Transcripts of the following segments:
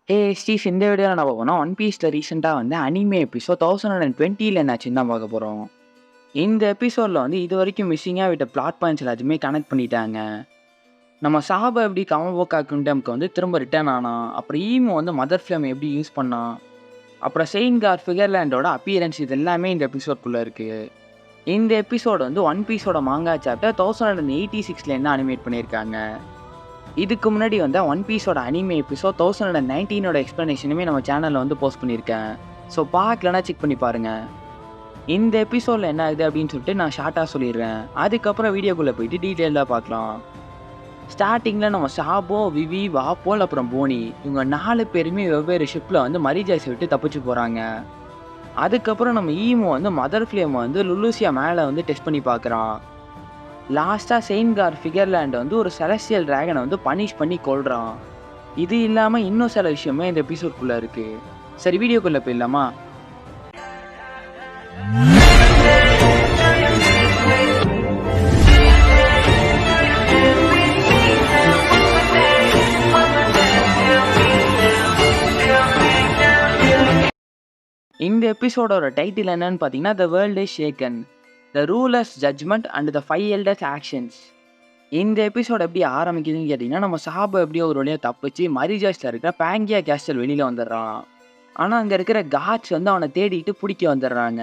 ஸ்டீஃப், இந்த வீடியோல நம்ம போனோம் ஒன் பீஸ்ல ரீசெண்டா வந்து அனிமே எபிசோட் 1020ல என்னாச்சுன்னு தான் பார்க்க போறோம். இந்த எபிசோட்ல வந்து இதுவரைக்கும் மிஸ்ஸிங்கா விட்ட பிளாட் பாயிண்ட்ஸ் எல்லாத்தையுமே கனெக்ட் பண்ணிட்டாங்க. நம்ம சாப எப்படி கமபோக்கா கிங்டம்க்கு வந்து திரும்ப ரிட்டர்ன் ஆனான், அப்புறம் ஈமோ வந்து மதர் ஃப்ளேம் எப்படி யூஸ் பண்ணான், அப்புறம் செயின்கார் ஃபிகர்லேண்டோட அப்பியரன்ஸ், இது எல்லாமே இந்த எபிசோட்குள்ள இருக்கு. இந்த எபிசோட் வந்து ஒன் பீஸோட மாங்கா சாப்டர் 1086ல என்ன அனிமேட் பண்ணியிருக்காங்க. இதுக்கு முன்னாடி வந்து ஒன் பீஸோட அனிமே எபிசோட் 1019ஓட எக்ஸ்ப்ளனேஷனுமே நம்ம சேனலில் வந்து போஸ்ட் பண்ணியிருக்கேன். ஸோ பார்க்கலன்னா செக் பண்ணி பாருங்கள். இந்த எபிசோடில் என்ன ஆகுது அப்படின்னு சொல்லிட்டு நான் ஷார்ட்டாக சொல்லிடுறேன். அதுக்கப்புறம் வீடியோக்குள்ளே போயிட்டு டீட்டெயிலாக பார்க்கலாம். ஸ்டார்டிங்கில் நம்ம சாபோ, விவி, வாப்போல், அப்புறம் போனி, இவங்க 4 பேருமே வெவ்வேறு ஷிப்பில் வந்து மரிஜாய்ஸை விட்டு தப்பிச்சு போகிறாங்க. அதுக்கப்புறம் நம்ம ஈமோ வந்து மதர் ஃப்ளேமை வந்து லுலூசியா மேலே வந்து டெஸ்ட் பண்ணி பார்க்குறான். லாஸ்ட்டாக செயின்கார் ஃபிகர்லேண்ட் வந்து ஒரு செலஸ்டியல் டிராகனை வந்து பனிஷ் பண்ணி கொள்கிறான். இது இல்லாமல் இன்னும் சில விஷயமே இந்த எபிசோட்குள்ளே இருக்குது. சரி, வீடியோக்குள்ளே போயிடலாமா? இந்த எபிசோடோட டைட்டில் என்னன்னு பார்த்தீங்கன்னா, the world is shaken, the rulers judgement and the 5 elders actions. இந்த எபிசோட் எப்படி ஆரம்பிக்குதுன்னு கேட்டிங்கன்னா, நம்ம சாபு எப்படியோ ஒரு வழியாக தப்பிச்சு மரிஜாய்ஸில் இருக்கிற பேங்கியா கேஸ்டல் வெளியில் வந்துடுறான். ஆனால் அங்கே இருக்கிற காட்ஸ் வந்து அவனை தேடிட்டு பிடிக்க வந்துடுறாங்க.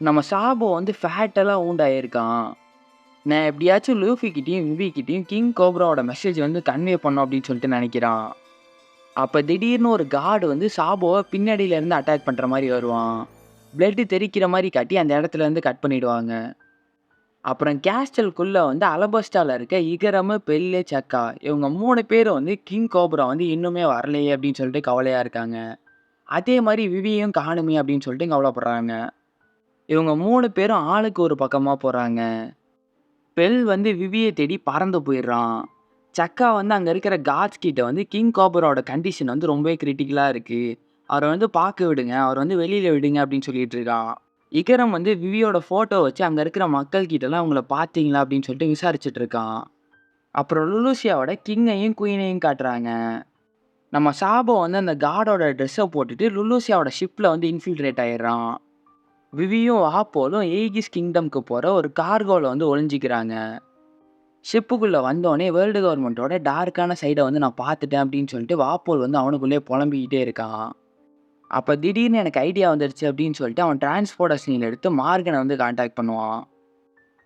நம்ம சாபு வந்து ஃபேட்டெல்லாம் ஊண்டாயிருக்கான். நான் எப்படியாச்சும் லூஃபிக்கிட்டையும் விவிக்கிட்டையும் கிங் கோப்ராவோட மெசேஜ் வந்து கன்வே பண்ணோம் அப்படின்னு சொல்லிட்டு நினைக்கிறான். அப்போ திடீர்னு ஒரு கார்டு வந்து சாபோவை பின்னாடியிலேருந்து அட்டாக் பண்ணுற மாதிரி வருவான். பிளட்டு தெரிக்கிற மாதிரி காட்டி அந்த இடத்துலேருந்து கட் பண்ணிவிடுவாங்க. அப்புறம் கேஸ்டலுக்குள்ளே வந்து அலபஸ்டாவில் இருக்க இகரமு, பெல்லு, சக்கா, இவங்க 3 பேரும் வந்து கிங் கோப்ரா வந்து இன்னுமே வரலையே அப்படின்னு சொல்லிட்டு கவலையாக இருக்காங்க. அதே மாதிரி விவியும் காணுமே அப்படின்னு சொல்லிட்டு கவலைப்படுறாங்க. இவங்க 3 பேரும் ஆளுக்கு ஒரு பக்கமாக போகிறாங்க. பெல் வந்து விவியை தேடி பறந்து போயிடுறான். சக்கா வந்து அங்கே இருக்கிற காட்ஸ் கிட்ட வந்து கிங் கோப்ராவோட கண்டிஷன் வந்து ரொம்பவே கிரிட்டிக்கலாக இருக்குது, அவரை வந்து பார்க்க விடுங்க, அவர் வந்து வெளியில் விடுங்க அப்படின்னு சொல்லிட்டு இருக்கான். இகரம் வந்து விவியோட ஃபோட்டோ வச்சு அங்கே இருக்கிற மக்கள் கிட்டலாம் அவங்கள பார்த்தீங்களா அப்படின்னு சொல்லிட்டு விசாரிச்சுட்டு இருக்கான். அப்புறம் லுலூசியாவோட கிங்கையும் குயினையும் காட்டுறாங்க. நம்ம சாபோ வந்து அந்த காடோட ட்ரெஸ்ஸை போட்டுட்டு லுலூசியாவோட ஷிப்பில் வந்து இன்ஃபில்ட்ரேட் ஆயிடுறான். விவியும் வாப்போலும் ஏகிஸ் கிங்டம்க்கு போகிற ஒரு கார்கோவில் வந்து ஒளிஞ்சிக்கிறாங்க. ஷிப்புக்குள்ளே வந்தோடனே வேர்ல்டு கவர்மெண்ட்டோட டார்க்கான சைடை வந்து நான் பார்த்துட்டேன் அப்படின்னு சொல்லிட்டு வாப்போல் வந்து அவனுக்குள்ளே புலம்பிக்கிட்டே இருக்கான். அப்போ திடீர்னு எனக்கு ஐடியா வந்துடுச்சு அப்படின்னு சொல்லிட்டு அவன் டிரான்ஸ்போர்ட்டர் சீனில் எடுத்து மார்கனை வந்து காண்டாக்ட் பண்ணுவான்.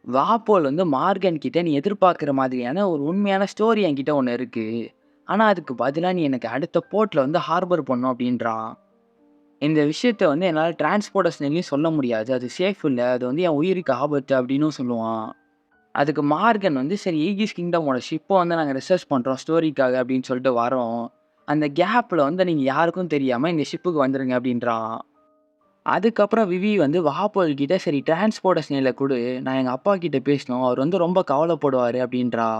வாப்போல் வந்து மார்கன் கிட்ட, நீ எதிர்பார்க்குற மாதிரியான ஒரு உண்மையான ஸ்டோரி என்கிட்ட ஒன்று இருக்குது, ஆனால் அதுக்கு பதிலாக நீ எனக்கு அடுத்த போர்ட்டில் வந்து ஹார்பர் பண்ணும் அப்படின்றான். இந்த விஷயத்த வந்து என்னால் டிரான்ஸ்போர்ட்டர் சீன்லையும் சொல்ல முடியாது, அது சேஃப் இல்லை, அது வந்து என் உயிருக்கு ஆபத்து அப்படின்னு சொல்லுவான். அதுக்கு மார்கன் வந்து, சரி ஈகிஸ் கிங்டமோட ஷிப்பை வந்து நாங்கள் ரிசர்ச் பண்ணுறோம் ஸ்டோரிக்காக அப்படின்னு சொல்லிட்டு வரோம், அந்த கேப்பில் வந்து நீங்கள் யாருக்கும் தெரியாமல் இந்த ஷிப்புக்கு வந்துடுங்க அப்படின்றான். அதுக்கப்புறம் விவி வந்து வாப்போல் கிட்ட, சரி டிரான்ஸ்போர்ட்டர் ஸ்னேல கொடு, நான் எங்கள் அப்பா கிட்ட பேசணும், அவர் வந்து ரொம்ப கவலைப்படுவார் அப்படின்றா.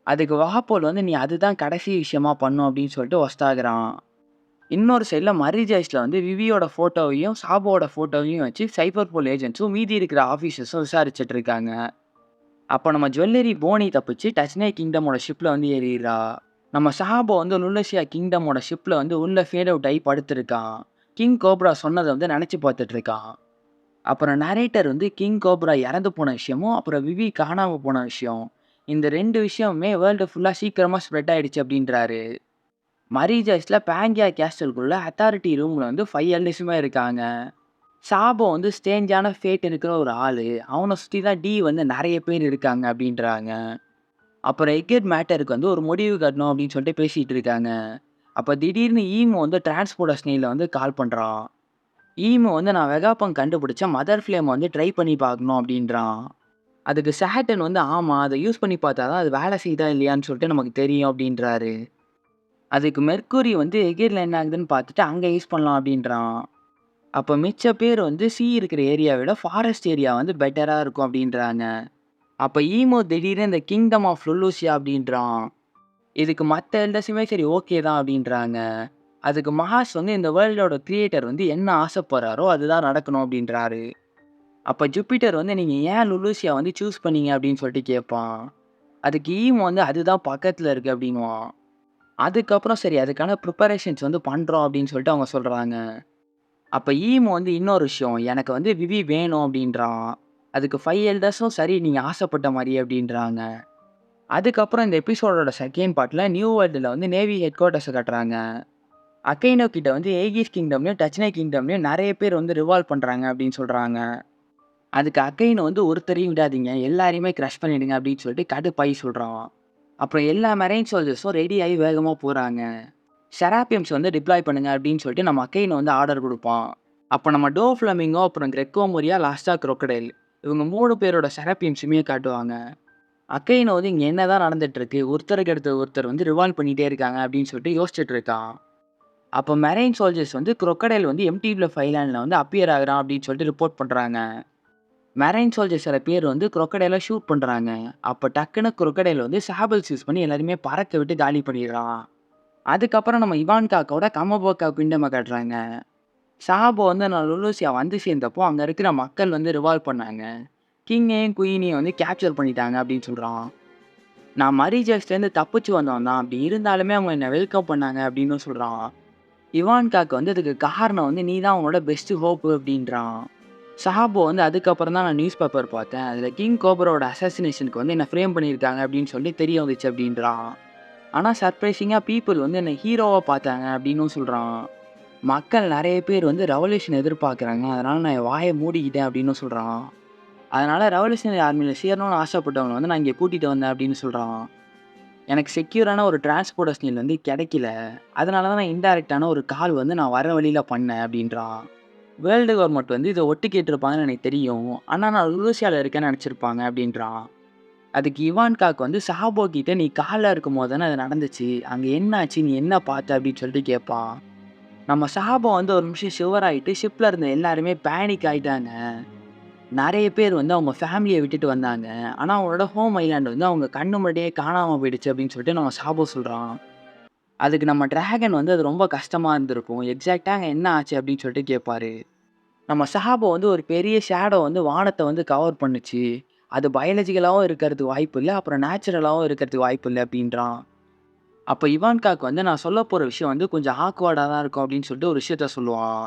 அதுக்கு வாப்போல் வந்து, நீ அதுதான் கடைசி விஷயமா பண்ணும் அப்படின்னு சொல்லிட்டு ஒஸ்தாகிறான். இன்னொரு சைடில் மரிஜாய்ஸில் வந்து விவியோட ஃபோட்டோவையும் சாபோட ஃபோட்டோவையும் வச்சு சைபர் போல் ஏஜென்ட்ஸும் மீதி இருக்கிற ஆஃபீஸர்ஸும் விசாரிச்சுட்டு இருக்காங்க. அப்போ நம்ம ஜுவல்லரி போனி தப்பிச்சு டச்னே கிங்டமோட ஷிப்பில் வந்து ஏறிடுறா. நம்ம சாபோ வந்து லுலூசியா கிங்டமோட ஷிப்பில் வந்து உள்ள ஃபேட் அவுட் ஆகி படுத்துருக்கான். கிங் கோப்ரா சொன்னதை வந்து நினச்சி பார்த்துட்டு இருக்கான். அப்புறம் நரேட்டர் வந்து கிங் கோப்ரா இறந்து போன விஷயமும் அப்புறம் விவி காணாமல் போன விஷயம், இந்த 2 விஷயமுமே வேர்ல்டு ஃபுல்லாக சீக்கிரமாக ஸ்ப்ரெட் ஆகிடுச்சு அப்படின்றாரு. மரிஜாய்ஸில் பேங்கியா கேஸ்டலுக்குள்ள அத்தாரிட்டி ரூமில் வந்து 5 எல்டர்ஸுமே இருக்காங்க. சாபோ வந்து ஸ்டேஞ்சான ஃபேட் இருக்கிற ஒரு ஆள், அவனை சுற்றி தான் டி வந்து நிறைய பேர் இருக்காங்க அப்படின்றாங்க. அப்புறம் எக்கெட் மேட்டருக்கு வந்து ஒரு முடிவு கட்டணும் அப்படின்னு சொல்லிட்டு பேசிகிட்டு இருக்காங்க. அப்போ திடீர்னு ஈமோ வந்து டிரான்ஸ்போர்ட்டர் ஸ்னேலில் வந்து கால் பண்ணுறான். ஈமோ வந்து, நான் வெகாபங் கண்டுபிடிச்ச மதர் ஃப்ளேமை வந்து ட்ரை பண்ணி பார்க்கணும் அப்படின்றான். அதுக்கு சேட்டன் வந்து, ஆமாம், அதை யூஸ் பண்ணி பார்த்தா தான் அது வேலை செய்தா இல்லையான்னு சொல்லிட்டு நமக்கு தெரியும் அப்படின்றாரு. அதுக்கு மெர்க்குரி வந்து எகேரில் என்ன ஆகுதுன்னு பார்த்துட்டு அங்கே யூஸ் பண்ணலாம் அப்படின்றான். அப்போ மிச்ச பேர் வந்து சி இருக்கிற ஏரியாவை விட ஃபாரஸ்ட் ஏரியா வந்து பெட்டராக இருக்கும் அப்படின்றாங்க. அப்போ ஈமோ திடீர்னு இந்த கிங்டம் ஆஃப் லுலூசியா அப்படின்றான். இதுக்கு மற்ற எல்டர்ஸுமே சரி ஓகே தான் அப்படின்றாங்க. அதுக்கு மஹாஸ் வந்து, இந்த வேர்ல்டோட கிரியேட்டர் வந்து என்ன ஆசைப்படுறாரோ அதுதான் நடக்கணும் அப்படின்றாரு. அப்போ ஜூபிட்டர் வந்து, நீங்கள் ஏன் லுலூசியா வந்து சூஸ் பண்ணீங்க அப்படின்னு சொல்லிட்டு கேட்பான். அதுக்கு ஈமோ வந்து, அதுதான் பக்கத்தில் இருக்குது அப்படின்வான். அதுக்கப்புறம் சரி அதுக்கான ப்ரிப்பரேஷன்ஸ் வந்து பண்றோம் அப்படின்னு சொல்லிட்டு அவங்க சொல்றாங்க. அப்ப ஈமு வந்து இன்னொரு விஷயம், எனக்கு வந்து விவி வேணும் அப்படின்றான். அதுக்கு 5 எல்டர்ஸும் சரி நீங்க ஆசைப்பட்ட மாரியே அப்படின்றாங்க. அதுக்கப்புறம் இந்த எபிசோடோட செகண்ட் பார்ட்ல நியூ வேர்ல்டுல வந்து நேவி ஹெட் குவார்ட்டர்ஸ காட்டுறாங்க. அகைனோ கிட்ட வந்து ஏகிஸ் கிங்டம்லயும், டச்னை கிங்டம்லயும் நெறைய பேர் வந்து ரிவால்வ் பண்றாங்க அப்படின்னு சொல்றாங்க. அதுக்கு அகைனோ வந்து ஒருத்தரையும் விடாதீங்க, எல்லாரையுமே கிரஷ் பண்ணிடுங்க அப்படின்னு சொல்லிட்டு கடுப்பாயி சொல்றான். அப்புறம் எல்லா மெரைன் சோல்ஜர்ஸும் ரெடி ஆகி வேகமா போறாங்க. செராப்பியம்ஸ் வந்து டிப்ளாய் பண்ணுங்க அப்படின்னு சொல்லிட்டு நம்ம அகைனோ வந்து ஆர்டர் குடுப்பான். அப்ப நம்ம டோ ஃப்ளமிங்கோ, அப்புறம் கிரெக்கோ மோரியா, லாஸ்ட்டா குரோக்கடைல் இவங்க 3 பேரோட செராப்பியம்ஸுமே காட்டுவாங்க. அகைனோ வந்து இங்க என்னதான் நடந்துட்டு இருக்கு? ஒருத்தருக்கு அடுத்து ஒருத்தர் வந்து ரிவால்வ் பண்ணிட்டே இருக்காங்க அப்படின்னு சொல்லிட்டு யோசிச்சுட்டு இருக்கான். அப்ப மெரைன் சோல்ஜர்ஸ் வந்து குரோக்கடைல் வந்து எம்டி பிளஃப் ஐலாண்ட்ல வந்து அப்பியர் ஆகுறான் அப்படின்னு சொல்லிட்டு ரிப்போர்ட் பண்றாங்க. மெரைன் சோல்ஜர்ஸோட பேர் வந்து குரோக்கடைல ஷூட் பண்றாங்க. அப்ப டக்குன்னு குரோக்கடைல் வந்து சாபிள்ஸ் யூஸ் பண்ணி எல்லாரையுமே பறக்க விட்டு காலி பண்ணிடுறான். அதுக்கப்புறம் நம்ம இவான்காக்கோட கமபோக்கா கிங்டம காட்டுறாங்க. சாபோ வந்து நான் லுலூசியா வந்து சேர்ந்தப்போ அங்க இருக்கிற மக்கள் வந்து ரிவால்வ் பண்ணாங்க. கிங்கையும் குயினையும் வந்து கேப்சர் பண்ணிட்டாங்க அப்படின்னு சொல்றான். நான் மரீஜஸ்லேருந்து தப்பிச்சு வந்தவன் தான். அப்படி இருந்தாலுமே அவங்க என்ன வெல்கம் பண்ணாங்க அப்படின்னு சொல்றான். இவான்காக்கு வந்து அதுக்கு காரணம் வந்து நீ தான் அவனோட பெஸ்ட் ஹோப் அப்படின்றான். சாபோ வந்து அதுக்கப்புறம் தான் நான் நியூஸ் பேப்பர் பார்த்தேன். அதுல கிங் கோபரோட அசாசினேஷனுக்கு வந்து என்ன ஃப்ரேம் பண்ணியிருக்காங்க அப்படின்னு சொல்லி தெரிய வந்துச்சு அப்படின்றான். ஆனா சர்ப்ரைசிங்கா பீப்புள் வந்து என்ன ஹீரோவா பார்த்தாங்க அப்படின்னும் சொல்றான். மக்கள் நெறைய பேர் வந்து ரெவல்யூஷன் எதிர்பார்க்குறாங்க. அதனால நான் என் வாய மூடிக்கிட்டேன் அப்படின்னு சொல்றான். அதனால ரெவல்யூஷனரி ஆர்மியில சேரணும்னு ஆசைப்பட்டவங்கள வந்து நான் இங்க கூட்டிட்டு வந்தேன் அப்படின்னு சொல்றான். எனக்கு செக்யூரான ஒரு டிரான்ஸ்போர்டேஷன் வந்து கிடைக்கல. அதனால தான் நான் இன்டைரக்ட்டான ஒரு கால் வந்து நான் வர வழியில பண்ணேன் அப்படின்றான். வேர்ல்டு கவர்மெண்ட் வந்து இத ஒட்டு கேட்டிருப்பாங்கன்னு எனக்கு தெரியும். ஆனா நான் லுலூசியால இருக்கேன்னு நெனச்சிருப்பாங்க அப்படின்றான். அதுக்கு இவான்காக்கு வந்து சாபோ கிட்ட நீ கால்ல இருக்கும்போது தானே அது நடந்துச்சு. அங்க என்ன ஆச்சு? நீ என்ன பார்த்த? அப்படின்னு சொல்லிட்டு கேட்பான். நம்ம சாபோ வந்து ஒரு நிமிஷம் ஷிவர் ஆயிட்டு ஷிப்ல இருந்த எல்லாருமே பேனிக் ஆயிட்டாங்க. நெறைய பேர் வந்து அவங்க ஃபேமிலிய விட்டுட்டு வந்தாங்க. ஆனா அவங்களோட ஹோம் ஐலாண்ட் வந்து அவங்க கண்ணு முன்னாடியே காணாம போயிடுச்சு அப்படின்னு சொல்லிட்டு நம்ம சாபோ சொல்றான். அதுக்கு நம்ம டிராகன் வந்து அது ரொம்ப கஷ்டமா இருந்திருக்கும். எக்ஸாக்ட்டா அங்க என்ன ஆச்சு அப்படின்னு சொல்லிட்டு கேட்பாரு. நம்ம சாபோ வந்து ஒரு பெரிய ஷேடோ வந்து வானத்த வந்து கவர் பண்ணுச்சு. அது பயாலஜிக்கலாவும் இருக்கிறதுக்கு வாய்ப்பு இல்ல. அப்புறம் நேச்சுரலாவும் இருக்கிறதுக்கு வாய்ப்பு இல்ல அப்படின்றான். அப்ப இவான்காக்கு வந்து நான் சொல்லப் போற விஷயம் வந்து கொஞ்சம் ஆக்வர்டா தான் இருக்கும் அப்படின்னு சொல்லிட்டு ஒரு விஷயத்த சொல்லுவான்.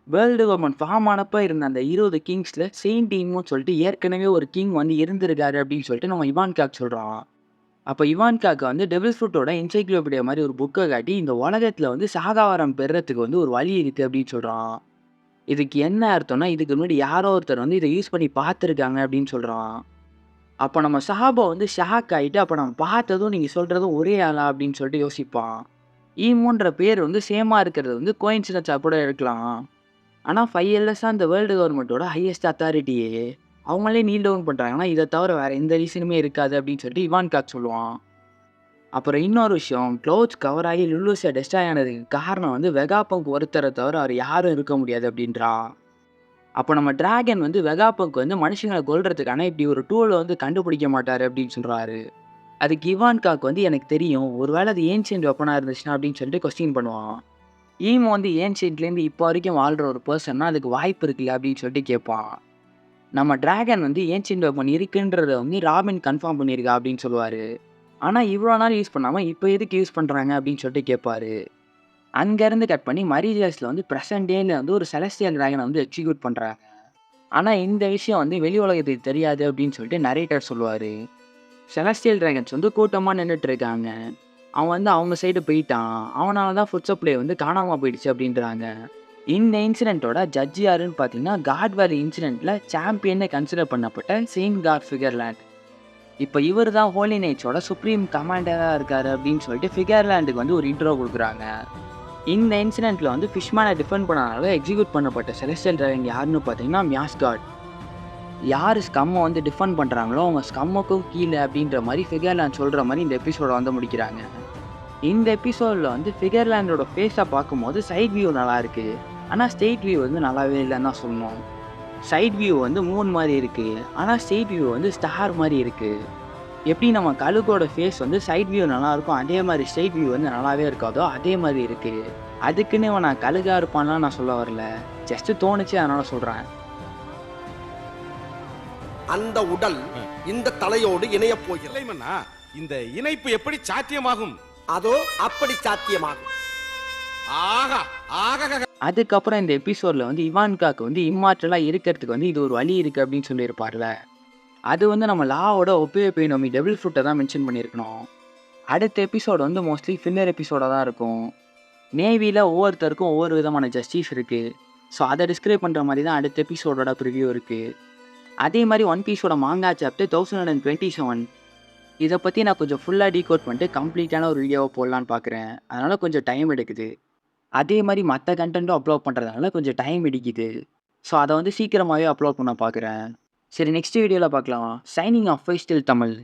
வேர்ல்டு கவர்மெண்ட் ஃபார்ம் ஆனப்ப இருந்த அந்த 20 கிங்ஸ்ல செயின்ட் டீம்னு சொல்லிட்டு ஏற்கனவே ஒரு கிங் வந்து இருந்திருக்காரு அப்படின்னு சொல்லிட்டு நம்ம இவான்காக் சொல்றான். அப்ப இவான்காக்கு வந்து டெவில் ஃப்ரூட்டோட என்சைக்ளோபீடியா மாதிரி ஒரு புக்க காட்டி இந்த உலகத்துல வந்து சாகாவரம் பெறுறதுக்கு வந்து ஒரு வழி இருக்கு அப்படின்னு சொல்றான். இதுக்கு என்ன அர்த்தம்னா இதுக்கு முன்னாடி யாரோ ஒருத்தர் வந்து இதை யூஸ் பண்ணி பார்த்துருக்காங்க அப்படின்னு சொல்றான். அப்ப நம்ம சாபோ வந்து ஷாக் ஆயிட்டு அப்ப நம்ம பார்த்ததும் நீங்க சொல்றதும் ஒரே ஆளா அப்படின்னு சொல்லிட்டு யோசிப்பான். ஈமோன்ற பேர் வந்து சேமா இருக்கிறது வந்து கோயின்சிடன்ஸா கூட இருக்கலாம். ஆனா 5 இயர்ஸா இந்த வேர்ல்டு கவர்மெண்ட்டோட ஹையஸ்ட் அத்தாரிட்டியே அவங்களே நீல் டவுன் பண்றாங்கன்னா, இத தவிர வேற எந்த ரீசனுமே இருக்காது அப்படின்னு சொல்லிட்டு இவான்காக் சொல்லுவான். அப்புறம் இன்னொரு விஷயம், க்ளவுட்ஸ் கவர் ஆகி லுலூசியா டெஸ்ட்ராய் ஆனதுக்கு காரணம் வந்து வெகாபங்க் ஒருத்தர தவிர வேற யாரும் இருக்க முடியாது அப்படின்றான். அப்ப நம்ம டிராகன் வந்து வெகாபங்க் வந்து மனுஷங்கள கொல்றதுக்கான இப்படி ஒரு டூல வந்து கண்டுபிடிக்க மாட்டாரு அப்படின்னு சொல்றாரு. அதுக்கு இவான்காக் வந்து எனக்கு தெரியும். ஒருவேளை அது ஏன்ஷியன்ட் வெப்பனா இருந்துச்சுன்னா அப்படின்னு சொல்லிட்டு கொஸ்டின் பண்ணுவான். ஈமோ வந்து ஏன்ஷியன்ட்லேருந்து இப்போ வரைக்கும் வாழ்ற ஒரு பெர்சன்னா அதுக்கு வாய்ப்பு இருக்குல்ல அப்படின்னு சொல்லிட்டு கேட்பான். நம்ம டிராகன் வந்து ஏன்ஷியன்ட் வெப்பன் இருக்குன்றத வந்து ராபின் கன்ஃபார்ம் பண்ணியிருக்கா அப்படின்னு சொல்லுவாரு. ஆனா இவ்வளோ நாள் யூஸ் பண்ணாம இப்போ எதுக்கு யூஸ் பண்றாங்க அப்படின்னு சொல்லிட்டு கேட்பாரு. அங்கேருந்து கட் பண்ணி மரீஜியஸ்ல வந்து பிரசன்ட் டேல வந்து ஒரு செலஸ்டியல் டிராகனை வந்து எக்ஸிக்யூட் பண்றாங்க. ஆனா இந்த விஷயம் வந்து வெளி உலகத்துக்கு தெரியாது அப்படின்னு சொல்லிட்டு நரேட்டர் சொல்லுவாரு. செலஸ்டியல் டிராகன்ஸ் வந்து கூட்டமா நின்னுட்டு இருக்காங்க. அவன் வந்து அவங்க சைடு போயிட்டான். அவனால தான் ஃபுட் சப்ளை வந்து காணாம போயிடுச்சு அப்படின்றாங்க. இந்த இன்சிடென்ட்டோட ஜட்ஜ் யாருன்னு பார்த்தீங்கன்னா, காட் வேலி இன்சிடென்ட்ல சாம்பியன்னு கன்சிடர் பண்ணப்பட்ட செயின்ட் காட் ஃபிகர்லேண்ட். இப்ப இவரு தான் ஹோலி நைட்ஸோட சுப்ரீம் கமாண்டரா இருக்காரு அப்படின்னு சொல்லிட்டு ஃபிகர்லேண்டுக்கு வந்து ஒரு இன்ட்ரோ குடுக்குறாங்க. இந்த இன்சிடென்ட்ல வந்து ஃபிஷ்மேனை டிஃபெண்ட் பண்ணனால எக்ஸிக்யூட் பண்ணப்பட்ட செலஸ்டியல் டிராகன் யாருன்னு பார்த்தீங்கன்னா, மியாஸ்காட். யாரு ஸ்கம்மை வந்து டிஃபெண்ட் பண்றாங்களோ அவங்க ஸ்கம்முக்கும் கீழே அப்படின்ற மாதிரி ஃபிகர்லேண்ட் சொல்ற மாதிரி இந்த எபிசோட வந்து முடிக்கிறாங்க. இந்த எபிசோட்ல வந்து ஃபிகர்லேண்டோட ஃபேஸை பார்க்கும்போது சைட் வியூ நல்லா இருக்கு. ஆனா ஸ்ட்ரெயிட் வியூ வந்து நல்லாவே இல்லைன்னு தான் சொல்லணும். சைட் வியூ வந்து மூன் மாதிரி இருக்கு. ஆனா ஸ்ட்ரெயிட் வியூ வந்து ஸ்டார் மாதிரி இருக்கு. எப்படி நம்ம கழுகோட ஃபேஸ் வந்து சைட் வியூ நல்லா இருக்கும், அதே மாதிரி ஸ்ட்ரெயிட் வியூ வந்து நல்லாவே இருக்காதோ அதே மாதிரி இருக்கு. அதுக்குன்னு இவன் நான் கழுகா இருப்பான்லாம் நான் சொல்ல வரல. ஜஸ்ட் தோணுச்சு அதனால சொல்றேன். அந்த உடல் இந்த தலையோடு இணைய போகிறது. இந்த இணைப்பு எப்படி சாத்தியமாகும்? அதோ அப்படி சாத்தியமாகும். அதுக்கப்புறம் இந்த எபிசோடில் வந்து இவான்காக்கு வந்து இம்மார்டலாக இருக்கிறதுக்கு வந்து இது ஒரு வழி இருக்குது அப்படின்னு சொல்லியிருப்பார்ல. அது வந்து நம்ம லாவோட ஒபியோபினோமி டெவில் ஃப்ரூட்டை தான் மென்ஷன் பண்ணியிருக்கணும். அடுத்த எபிசோடு வந்து மோஸ்ட்லி ஃபில்லர் எபிசோடாக தான் இருக்கும். நேவியில் ஒவ்வொருத்தருக்கும் ஒவ்வொரு விதமான ஜஸ்டிஸ் இருக்குது. ஸோ அதை டிஸ்கிரைப் பண்ணுற மாதிரி தான் அடுத்த எபிசோடோட ப்ரிவ்யூ இருக்குது. அதே மாதிரி ஒன் பீஸோட மாங்கா சாப்டர் 1027 இதை பற்றி நான் கொஞ்சம் ஃபுல்லாக டீகோட் பண்ணிட்டு கம்ப்ளீட்டான ஒரு வீடியோவை போடலான்னு பார்க்குறேன். அதனால் கொஞ்சம் டைம் எடுக்குது. அதே மாதிரி மற்ற கண்டென்ட்டும் அப்லோட் பண்ணுறதுனால கொஞ்சம் டைம் எடுக்குது. ஸோ அதை வந்து சீக்கிரமாகவே அப்லோட் பண்ண பார்க்குறேன். சரி, நெக்ஸ்ட் வீடியோவில் பார்க்கலாம். சைனிங் ஆஃப் ஃபைஸ்டில் தமிழ்.